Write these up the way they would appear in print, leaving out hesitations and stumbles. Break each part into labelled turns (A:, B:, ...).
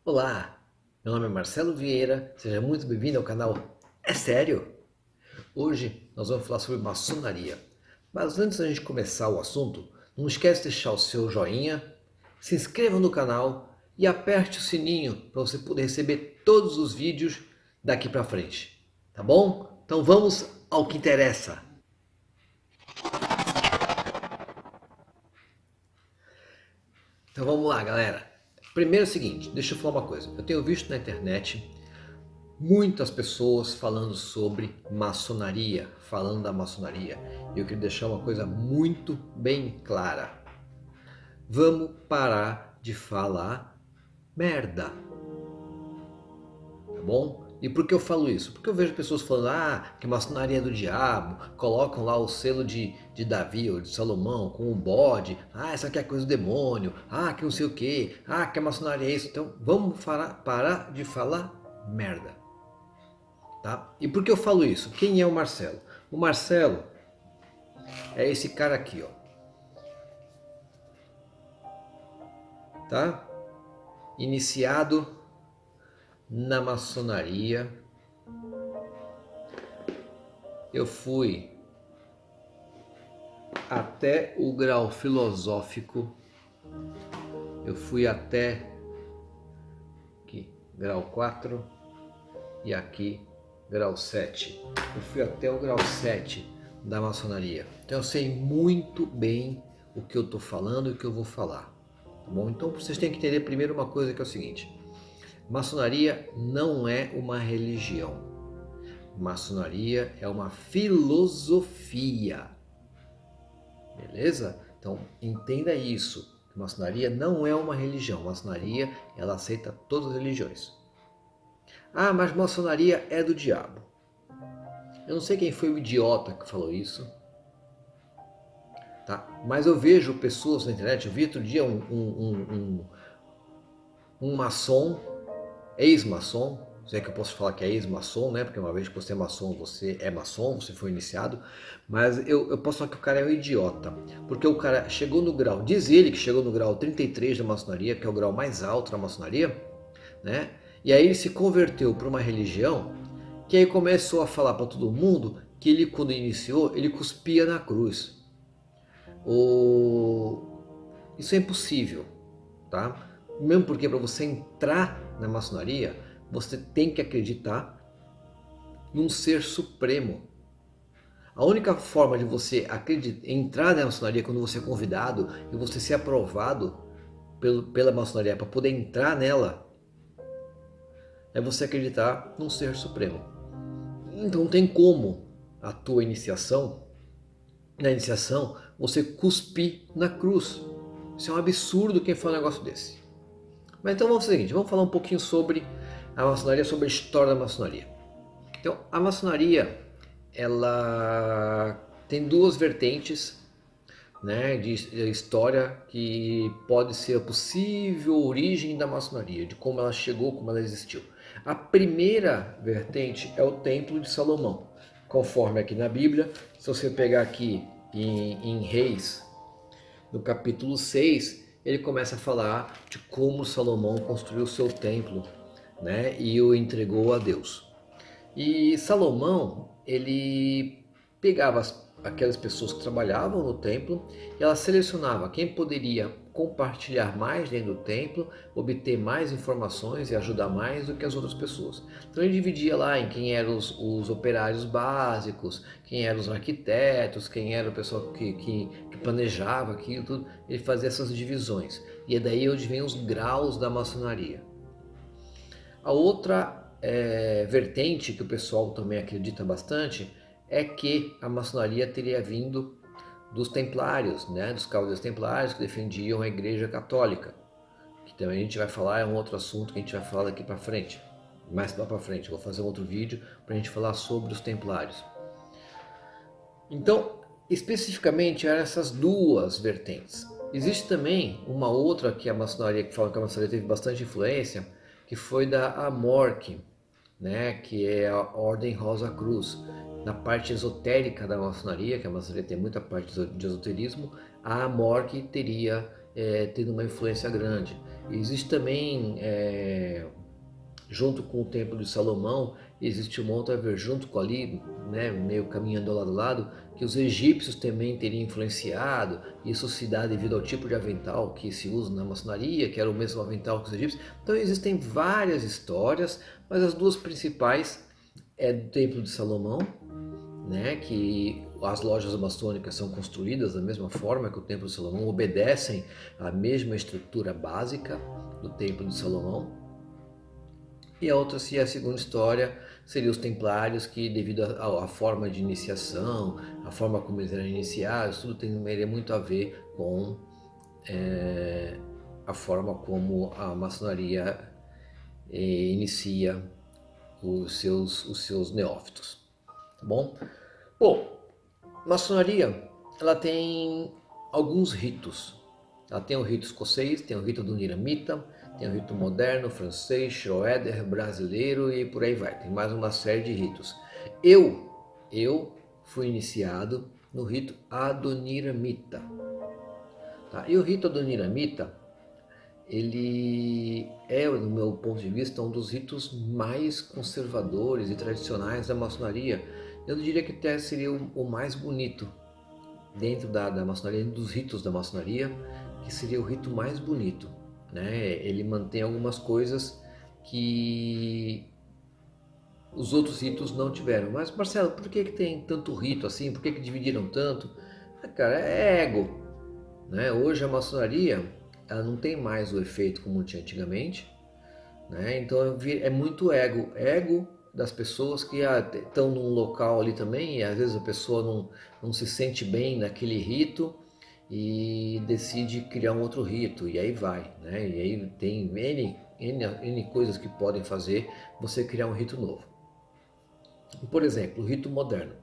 A: Olá, meu nome é Marcelo Vieira, seja muito bem-vindo ao canal É Sério? Hoje nós vamos falar sobre maçonaria. Mas antes da gente começar o assunto, não esquece de deixar o seu joinha, se inscreva no canal e aperte o sininho para você poder receber todos os vídeos daqui para frente. Tá bom? Então vamos ao que interessa. Então vamos lá, galera. Primeiro é o seguinte, deixa eu falar uma coisa. Eu tenho visto na internet muitas pessoas falando sobre maçonaria, falando da maçonaria. E eu queria deixar uma coisa muito bem clara. Vamos parar de falar merda, tá bom? E por que eu falo isso? Porque eu vejo pessoas falando que maçonaria é do diabo, colocam lá o selo de Davi ou de Salomão com o bode, essa aqui é coisa do demônio, que não sei o que, que a maçonaria é isso. Então vamos parar de falar merda. Tá? E por que eu falo isso? Quem é o Marcelo? O Marcelo é esse cara aqui, ó. Tá? Iniciado na maçonaria. Eu fui até o grau filosófico. Eu fui até aqui, grau 4 e aqui grau 7. Eu fui até o grau 7 da maçonaria. Então eu sei muito bem o que eu estou falando e o que eu vou falar. Tá bom? Então vocês têm que entender primeiro uma coisa que é o seguinte. Maçonaria não é uma religião. Maçonaria é uma filosofia. Beleza? Então entenda isso. Maçonaria não é uma religião. Maçonaria, ela aceita todas as religiões. Mas maçonaria é do diabo. Eu não sei quem foi o idiota que falou isso, tá? Mas eu vejo pessoas na internet. Eu vi outro dia um maçom, ex-maçom, se é que eu posso falar que é ex-maçom, né? Porque uma vez que você é maçom, você foi iniciado. Mas eu posso falar que o cara é um idiota. Porque o cara chegou no grau, diz ele que chegou no grau 33 da maçonaria, que é o grau mais alto da maçonaria, né? E aí ele se converteu para uma religião que aí começou a falar para todo mundo que ele, quando iniciou, ele cuspia na cruz. Isso é impossível, tá? Mesmo porque para você entrar na maçonaria, você tem que acreditar num ser supremo. A única forma de você entrar na maçonaria quando você é convidado e você ser aprovado pela maçonaria para poder entrar nela é você acreditar num ser supremo. Então não tem como a tua iniciação, na iniciação, você cuspir na cruz. Isso é um absurdo quem fala um negócio desse. Mas então vamos fazer o seguinte, vamos falar um pouquinho sobre a maçonaria, sobre a história da maçonaria. Então, a maçonaria, ela tem duas vertentes, né, de história que pode ser a possível origem da maçonaria, de como ela chegou, como ela existiu. A primeira vertente é o Templo de Salomão, conforme aqui na Bíblia. Se você pegar aqui em Reis, no capítulo 6, ele começa a falar de como Salomão construiu o seu templo, né, e o entregou a Deus. E Salomão, ele pegava aquelas pessoas que trabalhavam no templo e ela selecionava quem poderia compartilhar mais dentro do templo, obter mais informações e ajudar mais do que as outras pessoas. Então ele dividia lá em quem eram os operários básicos, quem eram os arquitetos, quem era o pessoal que planejava aquilo tudo. Ele fazia essas divisões. E é daí onde vem os graus da maçonaria. A outra vertente que o pessoal também acredita bastante é que a maçonaria teria vindo dos templários, né, dos cavaleiros templários que defendiam a Igreja Católica, que também a gente vai falar, é um outro assunto que a gente vai falar daqui para frente, mais lá para frente. Eu vou fazer um outro vídeo para a gente falar sobre os templários. Então, especificamente eram essas duas vertentes. Existe também uma outra que a maçonaria, que fala que a maçonaria teve bastante influência, que foi da Amorque, né, que é a Ordem Rosa Cruz. Na parte esotérica da maçonaria, que a maçonaria tem muita parte de esoterismo, a Amorque teria tido uma influência grande. Existe também, junto com o Templo de Salomão, existe uma outra ver junto com ali, né, meio caminhando lado a lado, que os egípcios também teriam influenciado. Isso se dá devido ao tipo de avental que se usa na maçonaria, que era o mesmo avental que os egípcios. Então existem várias histórias, mas as duas principais é do Templo de Salomão, né, que as lojas maçônicas são construídas da mesma forma que o Templo de Salomão, obedecem à mesma estrutura básica do Templo de Salomão. E a outra, se a segunda história, seria os templários, que devido à forma de iniciação, a forma como eles eram iniciados, tudo teria muito a ver com a forma como a maçonaria inicia os seus neófitos. Tá bom? Bom, maçonaria, ela tem alguns ritos. Ela tem o rito escocês, tem o rito do Niramita, tem o rito moderno, francês, Schroeder, brasileiro e por aí vai. Tem mais uma série de ritos. Eu fui iniciado no rito Adoniramita. Tá? E o rito Adoniramita, ele é, no meu ponto de vista, um dos ritos mais conservadores e tradicionais da maçonaria. Eu diria que até seria o mais bonito dentro da maçonaria, dos ritos da maçonaria, que seria o rito mais bonito, né? Ele mantém algumas coisas que os outros ritos não tiveram. Mas, Marcelo, por que tem tanto rito assim? Por que dividiram tanto? Cara, é ego, né? Hoje a maçonaria, ela não tem mais o efeito como tinha antigamente, né? Então é muito ego das pessoas que estão num local ali também, e às vezes a pessoa não se sente bem naquele rito e decide criar um outro rito, e aí vai, né? E aí tem N coisas que podem fazer você criar um rito novo. Por exemplo, o rito moderno.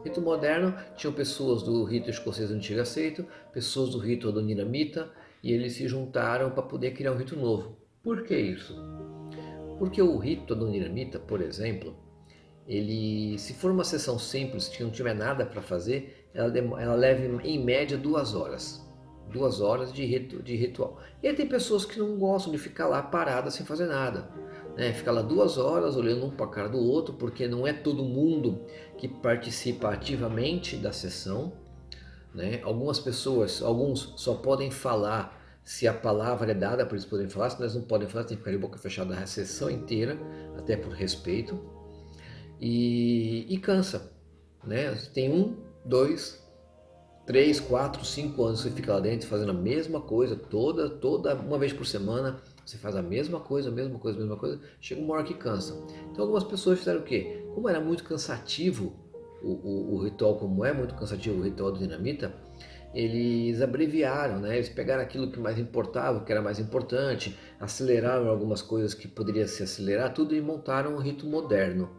A: O rito moderno tinham pessoas do rito escocês antigo aceito, pessoas do rito adoniramita, e eles se juntaram para poder criar um rito novo. Por que isso? Porque o rito adoniramita, por exemplo, ele, se for uma sessão simples, que não tiver nada para fazer, ela leva em média 2 horas. 2 horas de ritual. E aí tem pessoas que não gostam de ficar lá paradas sem fazer nada, né? Ficar lá 2 horas olhando um para a cara do outro, porque não é todo mundo que participa ativamente da sessão, né? Algumas pessoas, alguns só podem falar se a palavra é dada para eles poderem falar, se eles não podem falar, tem que ficar de boca fechada a sessão inteira, até por respeito. E cansa, né? Tem 1, 2, 3, 4, 5 anos você fica lá dentro fazendo a mesma coisa toda uma vez por semana, você faz a mesma coisa, chega uma hora que cansa. Então algumas pessoas fizeram o quê? Como era muito cansativo o ritual, como é muito cansativo o ritual do dinamita, eles abreviaram, né? Eles pegaram aquilo que mais importava, que era mais importante, aceleraram algumas coisas que poderia se acelerar, tudo, e montaram um rito moderno.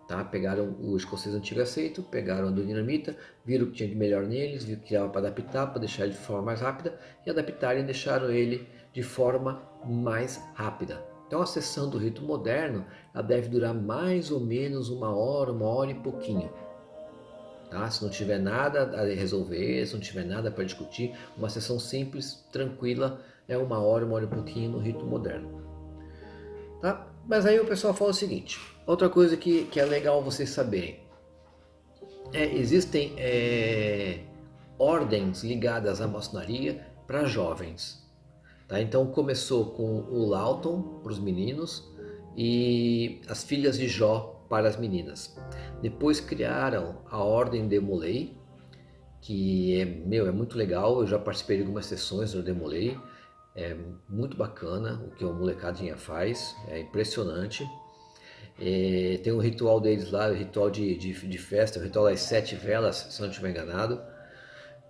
A: Tá? Pegaram o escocês antigo aceito, pegaram a do dinamita, viram o que tinha de melhor neles, viram que dava para adaptar, para deixar ele de forma mais rápida, e adaptaram e deixaram ele de forma mais rápida. Então a sessão do rito moderno, ela deve durar mais ou menos 1 hora e pouquinho. Tá? Se não tiver nada a resolver, se não tiver nada para discutir, uma sessão simples, tranquila, é 1 hora e pouquinho no rito moderno. Tá? Mas aí o pessoal fala o seguinte, outra coisa que é legal vocês saberem, existem ordens ligadas à maçonaria para jovens. Tá? Então começou com o Lawton para os meninos e as filhas de Jó para as meninas. Depois criaram a Ordem de Molay, que é muito legal, eu já participei de algumas sessões do Demolay. É muito bacana o que a molecadinha faz, é impressionante. Tem um ritual deles lá, o ritual de festa, o ritual das 7 velas, se não estiver enganado,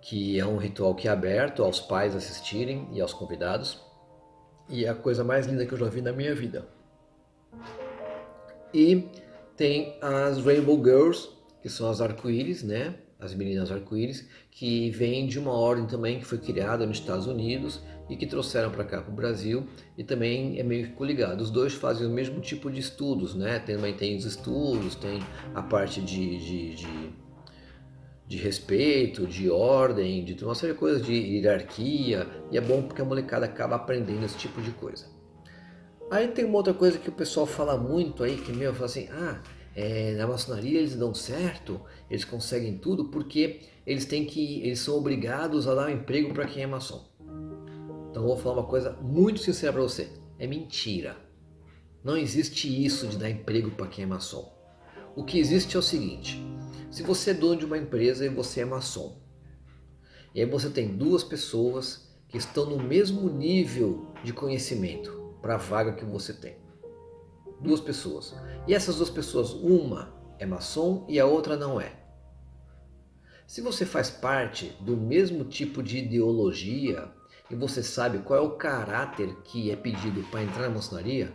A: que é um ritual que é aberto aos pais assistirem e aos convidados, e é a coisa mais linda que eu já vi na minha vida. E tem as Rainbow Girls, que são as arco-íris, né? As meninas arco-íris, que vêm de uma ordem também que foi criada nos Estados Unidos e que trouxeram para cá, para o Brasil, e também é meio que coligado. Os dois fazem o mesmo tipo de estudos, né? Também tem os estudos, tem a parte de de respeito, de ordem, de uma série de coisas, de hierarquia, e é bom porque a molecada acaba aprendendo esse tipo de coisa. Aí tem uma outra coisa que o pessoal fala muito aí, que fala assim, na maçonaria eles dão certo, eles conseguem tudo porque eles são obrigados a dar um emprego para quem é maçom. Então eu vou falar uma coisa muito sincera para você, é mentira. Não existe isso de dar emprego para quem é maçom. O que existe é o seguinte, se você é dono de uma empresa e você é maçom, e aí você tem duas pessoas que estão no mesmo nível de conhecimento para a vaga que você tem. Duas pessoas. E essas duas pessoas, uma é maçom e a outra não é. Se você faz parte do mesmo tipo de ideologia e você sabe qual é o caráter que é pedido para entrar na maçonaria,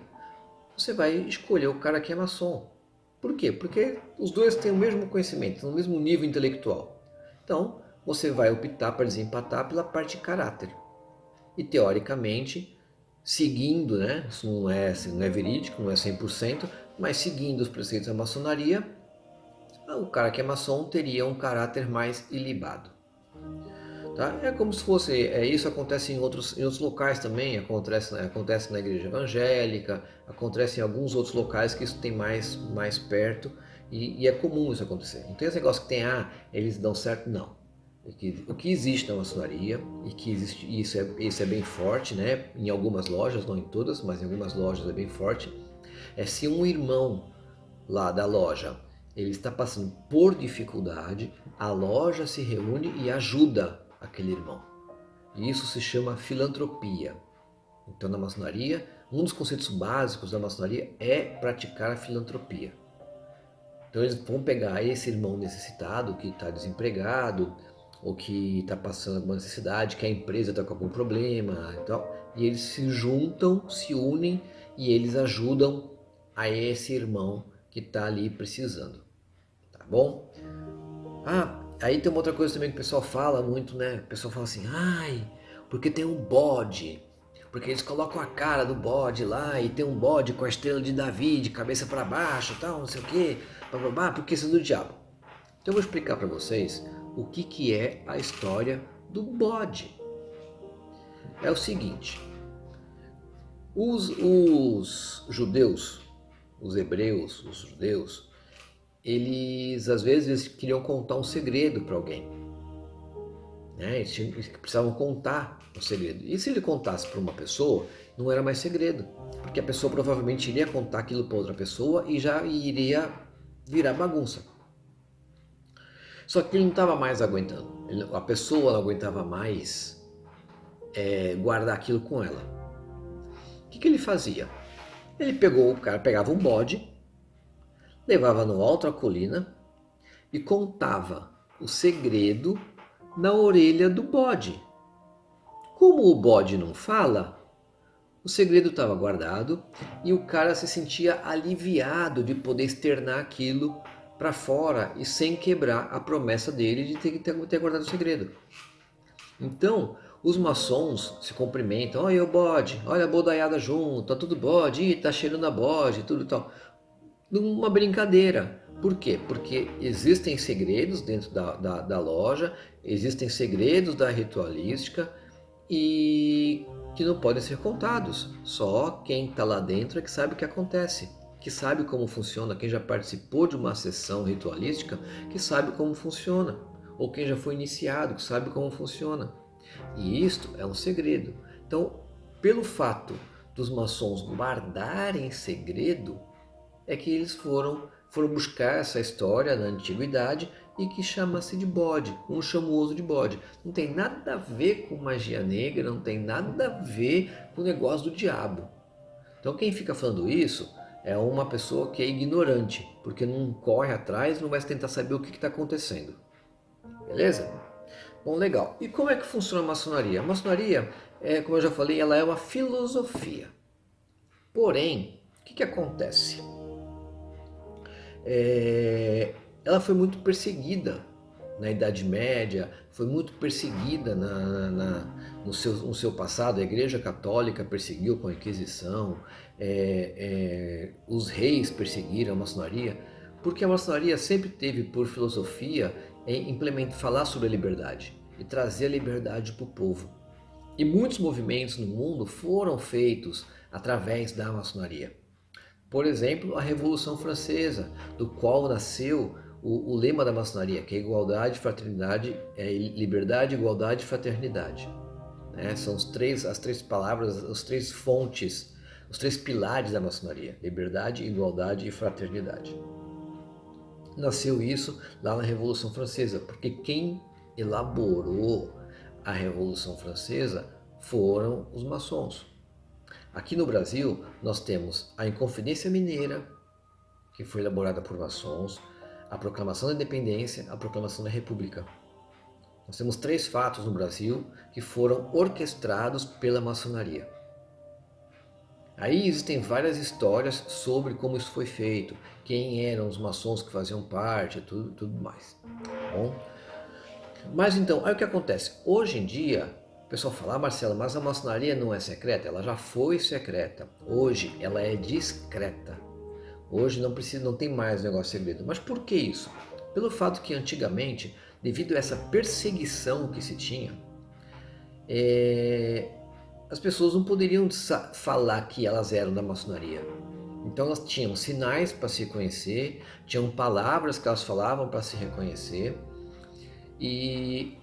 A: você vai escolher o cara que é maçom. Por quê? Porque os dois têm o mesmo conhecimento, o mesmo nível intelectual. Então, você vai optar para desempatar pela parte de caráter. E teoricamente, seguindo, né? Isso não é verídico, não é 100%, mas seguindo os preceitos da maçonaria, o cara que é maçom teria um caráter mais ilibado. Tá? É como se fosse, isso acontece em outros locais também, acontece na igreja evangélica, acontece em alguns outros locais que isso tem mais perto, e é comum isso acontecer. Não tem esse negócio que eles dão certo, não. O que existe na maçonaria, e que existe, isso é bem forte, né? Em algumas lojas, não em todas, mas em algumas lojas é bem forte, é se um irmão lá da loja ele está passando por dificuldade, a loja se reúne e ajuda aquele irmão. E isso se chama filantropia. Então, na maçonaria, um dos conceitos básicos da maçonaria é praticar a filantropia. Então, eles vão pegar esse irmão necessitado, que está desempregado, ou que está passando alguma necessidade, que a empresa está com algum problema e tal, e eles se juntam, se unem e eles ajudam a esse irmão que está ali precisando. Tá bom? Aí tem uma outra coisa também que o pessoal fala muito, né? O pessoal fala assim, porque tem um bode. Porque eles colocam a cara do bode lá e tem um bode com a estrela de Davi de cabeça para baixo, tal, não sei o quê, porque isso é do diabo. Então eu vou explicar para vocês o que é a história do bode. É o seguinte, os judeus, os hebreus, os judeus, eles às vezes queriam contar um segredo para alguém. Né? Eles precisavam contar um segredo. E se ele contasse para uma pessoa, não era mais segredo. Porque a pessoa provavelmente iria contar aquilo para outra pessoa e já iria virar bagunça. Só que ele não estava mais aguentando. A pessoa não aguentava mais guardar aquilo com ela. O que ele fazia? O cara pegava um bode, levava no alto da colina e contava o segredo na orelha do bode. Como o bode não fala, o segredo estava guardado e o cara se sentia aliviado de poder externar aquilo para fora e sem quebrar a promessa dele de ter guardado o segredo. Então, os maçons se cumprimentam, olha o bode, olha a bodaiada junto, tá tudo bode, tá cheirando a bode, tudo tal. Numa brincadeira. Por quê? Porque existem segredos dentro da loja, existem segredos da ritualística e que não podem ser contados. Só quem está lá dentro é que sabe o que acontece, que sabe como funciona, quem já participou de uma sessão ritualística, que sabe como funciona, ou quem já foi iniciado, que sabe como funciona. E isto é um segredo. Então, pelo fato dos maçons guardarem segredo, é que eles foram buscar essa história na antiguidade e que chama-se de bode, um chama o outro de bode. Não tem nada a ver com magia negra, não tem nada a ver com o negócio do diabo. Então quem fica falando isso é uma pessoa que é ignorante, porque não corre atrás, não vai tentar saber o que está acontecendo. Beleza? Bom, legal. E como é que funciona a maçonaria? A maçonaria, como eu já falei, ela é uma filosofia. Porém, o que acontece? Ela foi muito perseguida na Idade Média, foi muito perseguida no seu passado. A Igreja Católica perseguiu com a Inquisição, os reis perseguiram a maçonaria, porque a maçonaria sempre teve por filosofia falar sobre a liberdade e trazer a liberdade para o povo. E muitos movimentos no mundo foram feitos através da maçonaria. Por exemplo, a Revolução Francesa, do qual nasceu o lema da maçonaria, que é igualdade, fraternidade, liberdade, igualdade e fraternidade. São as três palavras, as três fontes, os três pilares da maçonaria: liberdade, igualdade e fraternidade. Nasceu isso lá na Revolução Francesa, porque quem elaborou a Revolução Francesa foram os maçons. Aqui no Brasil, nós temos a Inconfidência Mineira, que foi elaborada por maçons, a Proclamação da Independência, a Proclamação da República. Nós temos 3 fatos no Brasil que foram orquestrados pela maçonaria. Aí existem várias histórias sobre como isso foi feito, quem eram os maçons que faziam parte, tudo mais. Bom, mas então, aí o que acontece? Hoje em dia, o pessoal fala: Marcelo, mas a maçonaria não é secreta? Ela já foi secreta. Hoje ela é discreta. Hoje não tem mais negócio segredo. Mas por que isso? Pelo fato que antigamente, devido a essa perseguição que se tinha, as pessoas não poderiam falar que elas eram da maçonaria. Então elas tinham sinais para se reconhecer, tinham palavras que elas falavam para se reconhecer, e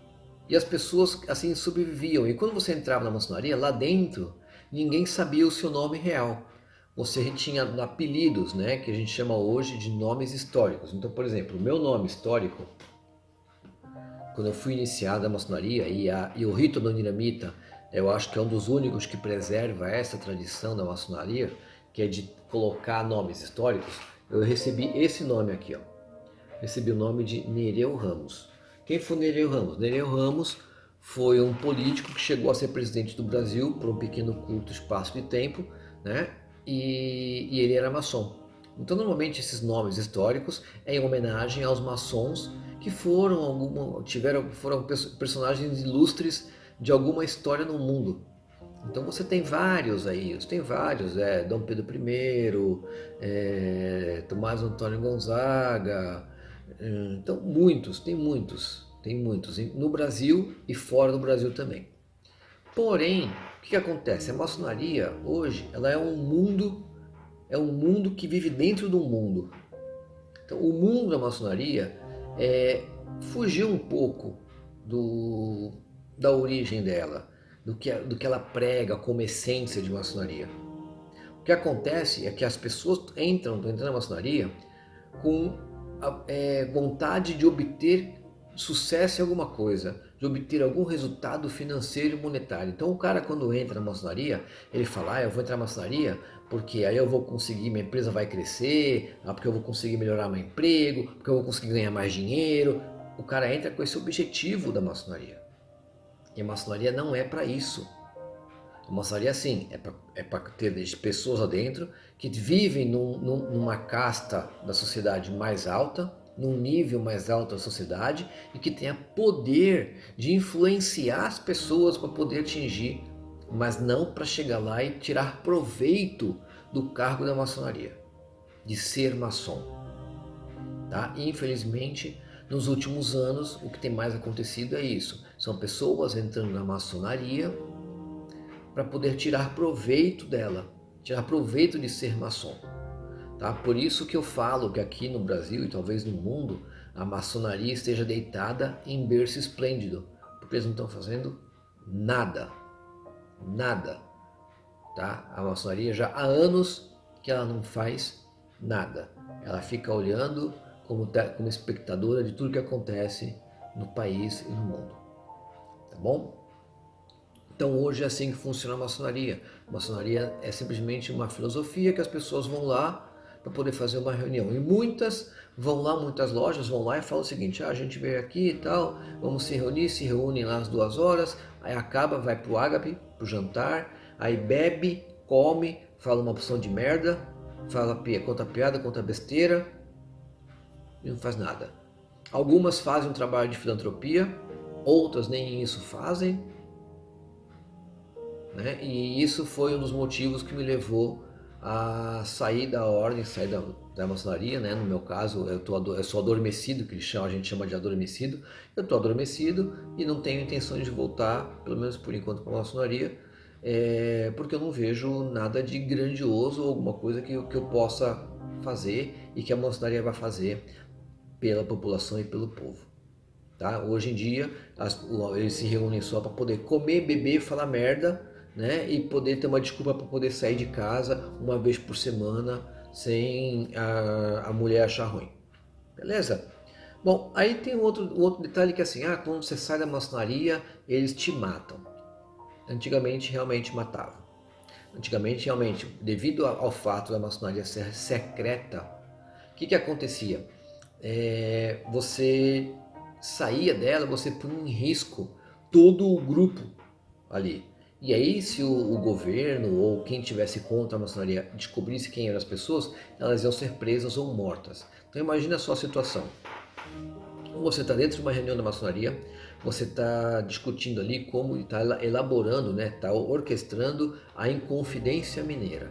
A: as pessoas assim sobreviviam. E quando você entrava na maçonaria, lá dentro, ninguém sabia o seu nome real. Você tinha apelidos, né, que a gente chama hoje de nomes históricos. Então, por exemplo, o meu nome histórico, quando eu fui iniciado na maçonaria, e o rito do Niramita, eu acho que é um dos únicos que preserva essa tradição da maçonaria, que é de colocar nomes históricos, eu recebi esse nome aqui, ó. Recebi o nome de Nereu Ramos. Quem foi Nereu Ramos? Nereu Ramos foi um político que chegou a ser presidente do Brasil por um pequeno curto espaço de tempo, né? E ele era maçom. Então, normalmente, esses nomes históricos é em homenagem aos maçons que foram personagens ilustres de alguma história no mundo. Então você tem vários aí, Dom Pedro I, Tomás Antônio Gonzaga, então tem muitos no Brasil e fora do Brasil também. Porém, o que acontece? A maçonaria hoje, ela é um mundo que vive dentro do mundo. Então, o mundo da maçonaria fugiu um pouco da origem dela, do que ela prega como essência de maçonaria. O que acontece é que as pessoas entram na maçonaria com vontade de obter sucesso em alguma coisa, de obter algum resultado financeiro e monetário. Então o cara, quando entra na maçonaria, ele fala: eu vou entrar na maçonaria porque aí eu vou conseguir, minha empresa vai crescer, porque eu vou conseguir melhorar meu emprego, porque eu vou conseguir ganhar mais dinheiro. O cara entra com esse objetivo da maçonaria. E a maçonaria não é para isso. A maçonaria, sim, é para ter pessoas lá dentro que vivem numa casta da sociedade mais alta, num nível mais alto da sociedade, e que tenha poder de influenciar as pessoas para poder atingir, mas não para chegar lá e tirar proveito do cargo da maçonaria, de ser maçom. Tá? E, infelizmente, nos últimos anos, o que tem mais acontecido é isso. São pessoas entrando na maçonaria para poder tirar proveito dela, tirar proveito de ser maçom. Tá? Por isso que eu falo que aqui no Brasil e talvez no mundo, a maçonaria esteja deitada em berço esplêndido, porque eles não estão fazendo nada. Nada. Tá? A maçonaria já há anos que ela não faz nada. Ela fica olhando como espectadora de tudo que acontece no país e no mundo. Tá bom? Então hoje é assim que funciona a maçonaria. A maçonaria é simplesmente uma filosofia que as pessoas vão lá para poder fazer uma reunião. E muitas lojas vão lá e falam o seguinte: a gente veio aqui e tal, vamos se reúnem lá às 2 horas, aí acaba, vai pro ágape, pro jantar, aí bebe, come, fala uma opção de merda, conta piada, conta besteira e não faz nada. Algumas fazem um trabalho de filantropia, outras nem isso fazem, né? E isso foi um dos motivos que me levou a sair da ordem, sair da maçonaria, né? No meu caso, eu sou adormecido, que a gente chama de adormecido. Eu estou adormecido e não tenho intenções de voltar, pelo menos por enquanto, para a maçonaria, porque eu não vejo nada de grandioso ou alguma coisa que eu possa fazer e que a maçonaria vai fazer pela população e pelo povo. Tá? Hoje em dia, eles se reúnem só para poder comer, beber, falar merda, né? E poder ter uma desculpa para poder sair de casa uma vez por semana sem a mulher achar ruim. Beleza? Bom, aí tem outro detalhe que é assim, quando você sai da maçonaria, eles te matam. Antigamente realmente matavam. Antigamente realmente, devido ao fato da maçonaria ser secreta, o que acontecia? Você saía dela, você punha em risco todo o grupo ali. E aí, se o governo ou quem tivesse contra a maçonaria descobrisse quem eram as pessoas, elas iam ser presas ou mortas. Então imagina só a situação. Você está dentro de uma reunião da maçonaria, você está discutindo ali como está elaborando, né, está orquestrando a Inconfidência Mineira.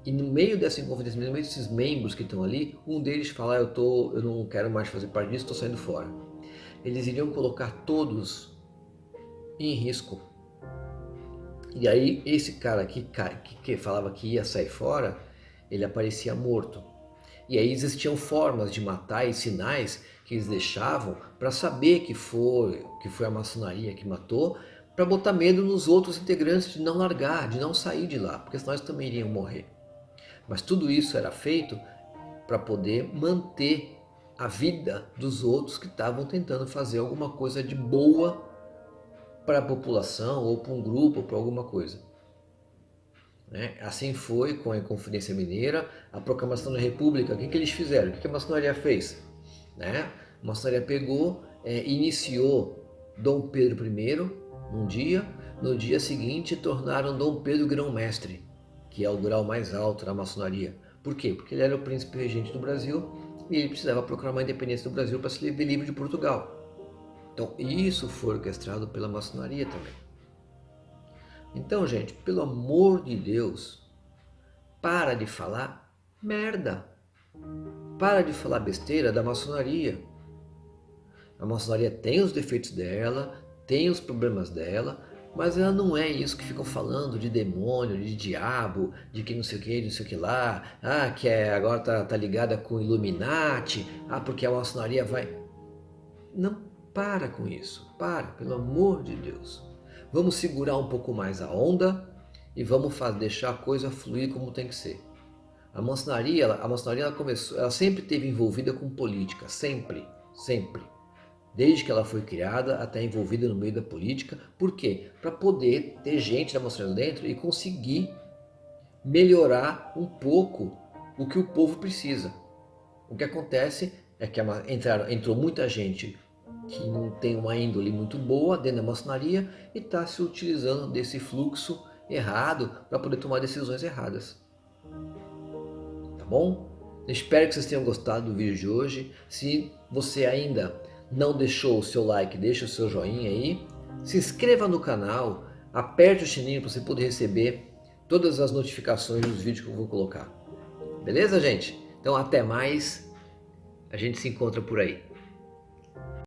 A: E no meio dessa Inconfidência Mineira, no meio desses membros que estão ali, um deles fala, eu não quero mais fazer parte disso, estou saindo fora. Eles iriam colocar todos em risco. E aí esse cara que falava que ia sair fora, ele aparecia morto. E aí existiam formas de matar e sinais que eles deixavam para saber que foi a maçonaria que matou, para botar medo nos outros integrantes de não largar, de não sair de lá, porque senão eles também iriam morrer. Mas tudo isso era feito para poder manter a vida dos outros que estavam tentando fazer alguma coisa de boa para a população, ou para um grupo, ou para alguma coisa. Assim foi com a Inconfidência Mineira, a proclamação da República. O que eles fizeram? O que a maçonaria fez? A maçonaria pegou, iniciou Dom Pedro I num dia, no dia seguinte tornaram Dom Pedro grão-mestre, que é o grau mais alto da maçonaria. Por quê? Porque ele era o príncipe regente do Brasil e ele precisava proclamar a independência do Brasil para se ver livre de Portugal. Então isso foi orquestrado pela maçonaria também. Então, gente, pelo amor de Deus, para de falar merda. Para de falar besteira da maçonaria. A maçonaria tem os defeitos dela, tem os problemas dela, mas ela não é isso que ficam falando de demônio, de diabo, de que não sei o que, não sei o que lá, que agora tá ligada com Illuminati, porque a maçonaria vai... Não, para com isso, pelo amor de Deus. Vamos segurar um pouco mais a onda e vamos deixar a coisa fluir como tem que ser. A maçonaria ela sempre esteve envolvida com política, sempre. Desde que ela foi criada, até envolvida no meio da política. Por quê? Para poder ter gente da maçonaria dentro e conseguir melhorar um pouco o que o povo precisa. O que acontece é que entrou muita gente que não tem uma índole muito boa dentro da maçonaria e está se utilizando desse fluxo errado para poder tomar decisões erradas. Tá bom? Espero que vocês tenham gostado do vídeo de hoje. Se você ainda não deixou o seu like, deixa o seu joinha aí. Se inscreva no canal, aperte o sininho para você poder receber todas as notificações dos vídeos que eu vou colocar. Beleza, gente? Então até mais. A gente se encontra por aí.